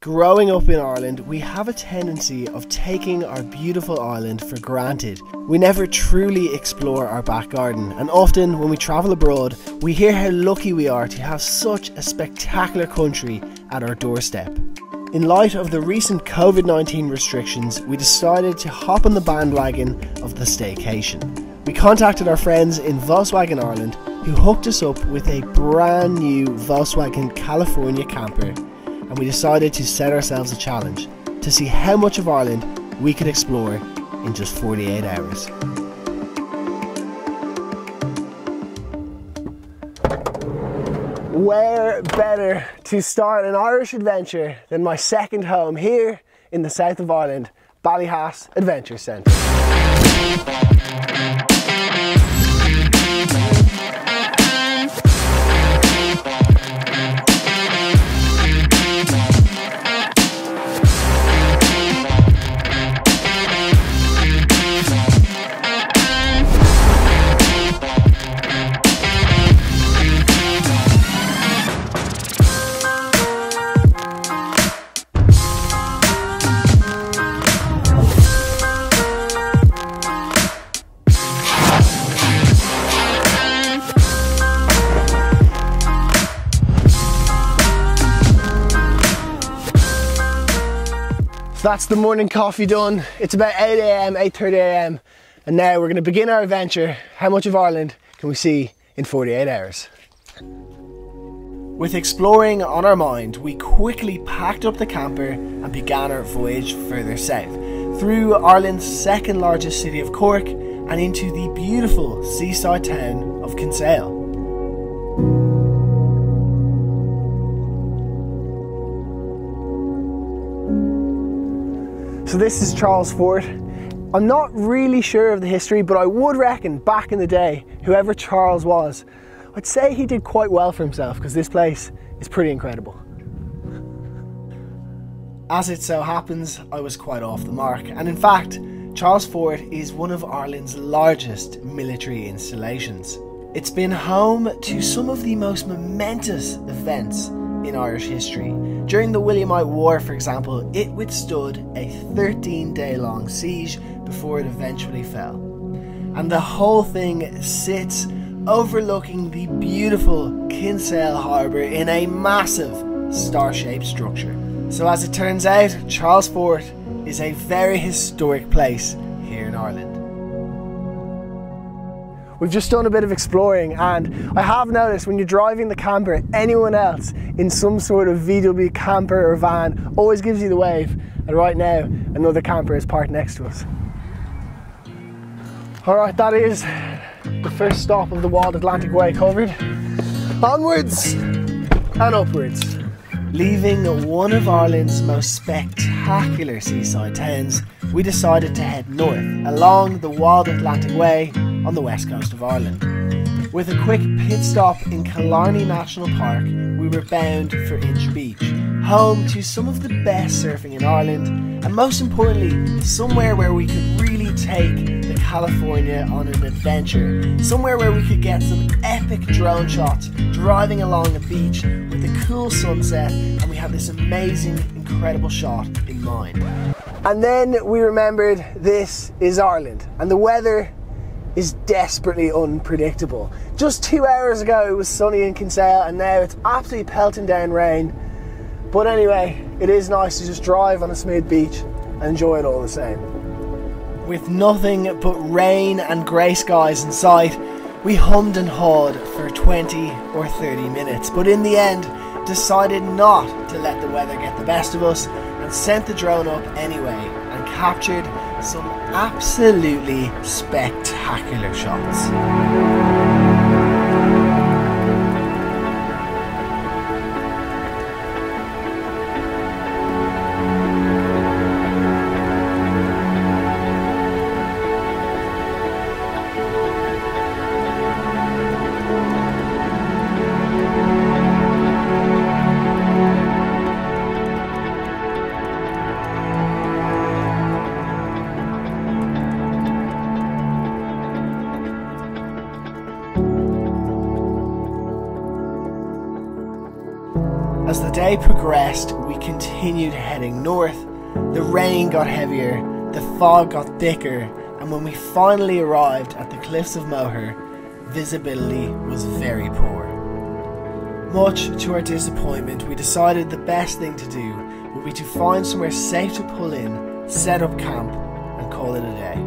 Growing up in Ireland, we have a tendency of taking our beautiful island for granted. We never truly explore our back garden, and often when we travel abroad, we hear how lucky we are to have such a spectacular country at our doorstep. In light of the recent COVID-19 restrictions, we decided to hop on the bandwagon of the staycation. We contacted our friends in Volkswagen Ireland, who hooked us up with a brand new Volkswagen California camper, and we decided to set ourselves a challenge to see how much of Ireland we could explore in just 48 hours. Where better to start an Irish adventure than my second home here in the south of Ireland, Ballyhass Adventure Centre. So that's the morning coffee done. It's about 8 AM, 8:30 AM, and now we're going to begin our adventure. How much of Ireland can we see in 48 hours? With exploring on our mind, we quickly packed up the camper and began our voyage further south, through Ireland's second largest city of Cork and into the beautiful seaside town of Kinsale. So this is Charles Fort. I'm not really sure of the history, but I would reckon back in the day, whoever Charles was, I'd say he did quite well for himself, because this place is pretty incredible. As it so happens, I was quite off the mark, and in fact, Charles Fort is one of Ireland's largest military installations. It's been home to some of the most momentous events in Irish history. During the Williamite War, for example, it withstood a 13-day long siege before it eventually fell. And the whole thing sits overlooking the beautiful Kinsale harbour in a massive star-shaped structure. So as it turns out, Charles Fort is a very historic place here in Ireland. We've just done a bit of exploring, and I have noticed when you're driving the camper, anyone else in some sort of VW camper or van always gives you the wave, and right now another camper is parked next to us. Alright, that is the first stop of the Wild Atlantic Way covered. Onwards and upwards. Leaving one of Ireland's most spectacular seaside towns, we decided to head north along the Wild Atlantic Way on the west coast of Ireland. With a quick pit stop in Killarney National Park, we were bound for Inch Beach, home to some of the best surfing in Ireland, and most importantly, somewhere where we could really take the California on an adventure, somewhere where we could get some epic drone shots driving along a beach with a cool sunset, and we had this amazing, incredible shot in mind. And then we remembered this is Ireland, and the weather is desperately unpredictable. Just 2 hours ago it was sunny in Kinsale, and now it's absolutely pelting down rain. But anyway, it is nice to just drive on a smooth beach and enjoy it all the same. With nothing but rain and grey skies in sight, we hummed and hawed for 20 or 30 minutes, but in the end decided not to let the weather get the best of us and sent the drone up anyway and captured some absolutely spectacular shots. the day progressed, we continued heading north. The rain got heavier, the fog got thicker, and when we finally arrived at the cliffs of Moher, visibility was very poor. Much to our disappointment, we decided the best thing to do would be to find somewhere safe to pull in, set up camp, and call it a day.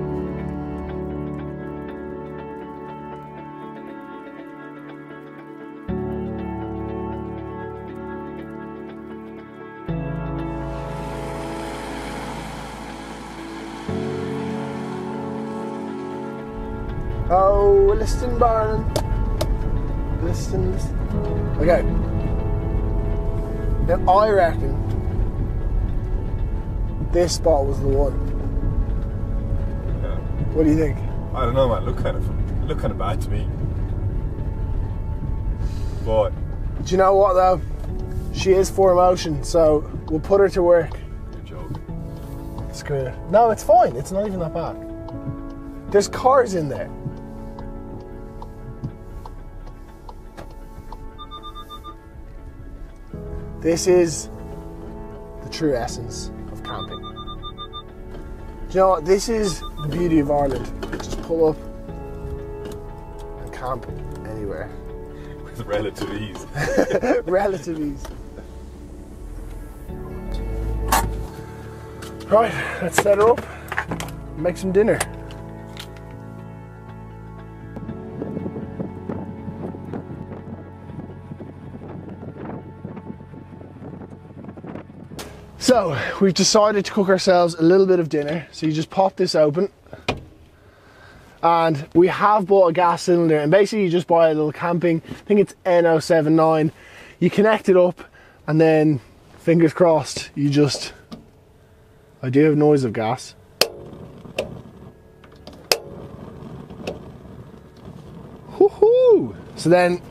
Oh, listen, Burren. Listen. Okay. Now I reckon this spot was the one. Yeah. What do you think? I don't know, man. Look kind of bad to me. But Do you know what though? She is for emotion, so we'll put her to work. you're joking. Screw it. No, it's fine. It's not even that bad. There's cars in there. This is the true essence of camping. Do you know what? This is the beauty of Ireland. Just pull up and camp anywhere. With relative ease. Relative ease. Right, let's set her up. Make some dinner. So, we've decided to cook ourselves a little bit of dinner. So you just pop this open. And we have bought a gas cylinder, and basically you just buy a little camping, I think it's N079. You connect it up and then, fingers crossed, you just, I do have noise of gas. Woohoo! So then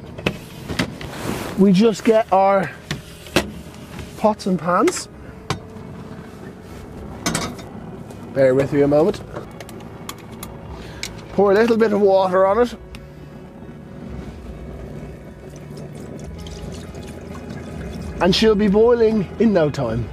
we just get our pots and pans. Bear with me a moment. Pour a little bit of water on it. And she'll be boiling in no time.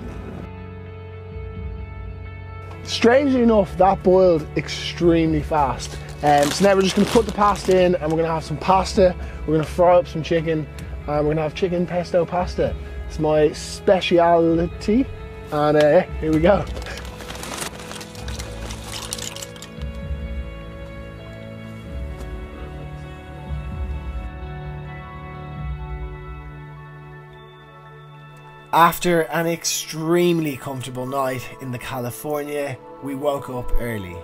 Strangely enough, that boiled extremely fast. So now we're just going to put the pasta in, and we're going to have some pasta. We're going to fry up some chicken, and we're going to have chicken pesto pasta. It's my speciality, and here we go. After an extremely comfortable night in the California, we woke up early,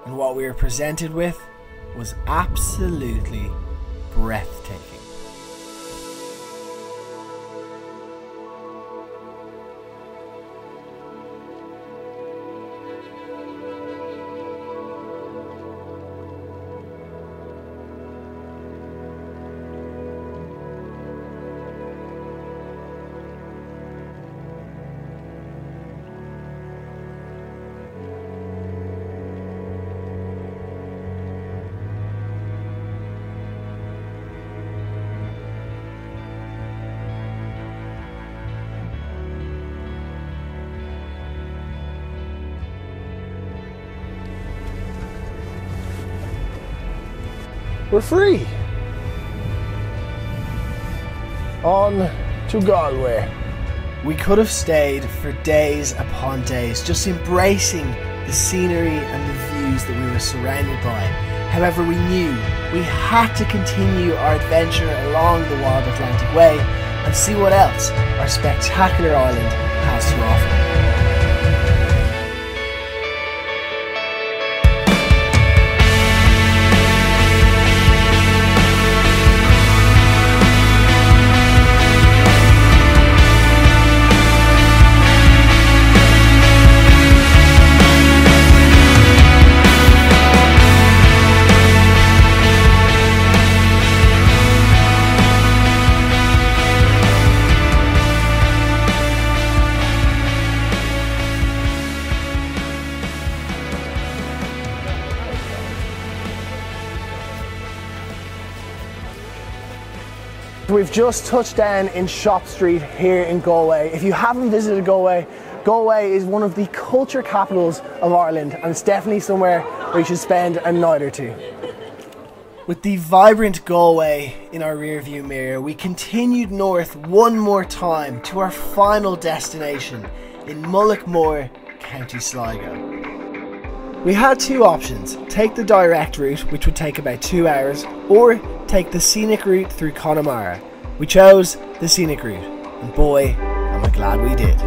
and what we were presented with was absolutely breathtaking. We're free. On to Galway. We could have stayed for days upon days, just embracing the scenery and the views that we were surrounded by. However, we knew we had to continue our adventure along the Wild Atlantic Way and see what else our spectacular island has to offer. So we've just touched down in Shop Street here in Galway. If you haven't visited Galway, Galway is one of the culture capitals of Ireland, and it's definitely somewhere where you should spend a night or two. With the vibrant Galway in our rearview mirror, we continued north one more time to our final destination in Moher, County Sligo. We had two options: take the direct route, which would take about 2 hours, or take the scenic route through Connemara. We chose the scenic route, and boy, am I glad we did.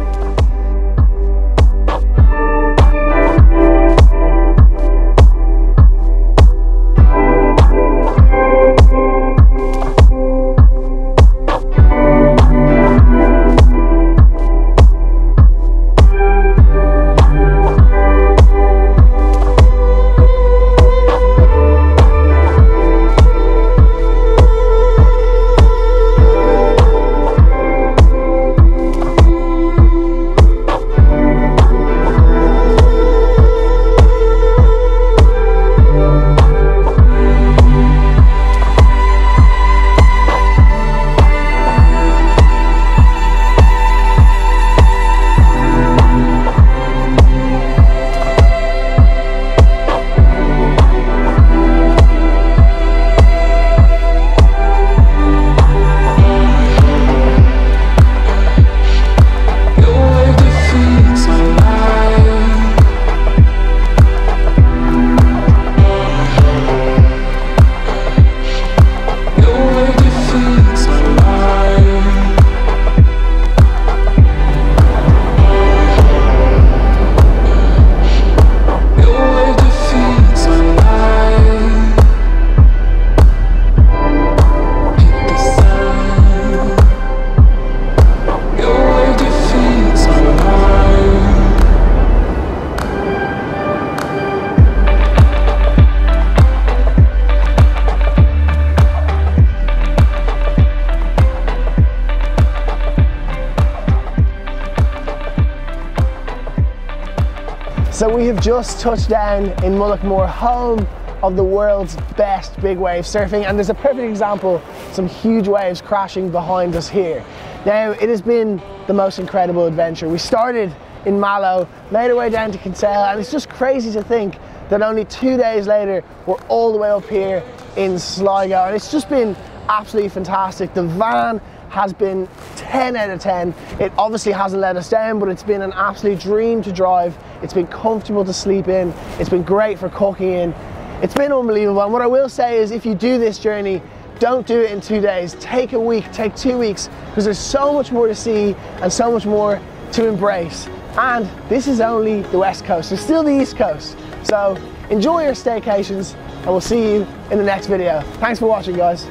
So we have just touched down in Moher, home of the world's best big wave surfing, and there's a perfect example, some huge waves crashing behind us here. Now, it has been the most incredible adventure. We started in Mallow, made our way down to Kinsale, and it's just crazy to think that only 2 days later, we're all the way up here in Sligo, and it's just been absolutely fantastic. The van has been 10 out of 10. It obviously hasn't let us down, but it's been an absolute dream to drive. It's been comfortable to sleep in. It's been great for cooking in. It's been unbelievable. And what I will say is, if you do this journey, don't do it in 2 days. Take a week, take 2 weeks, because there's so much more to see and so much more to embrace. And this is only the West Coast. There's still the East Coast. So enjoy your staycations, and we'll see you in the next video. Thanks for watching, guys.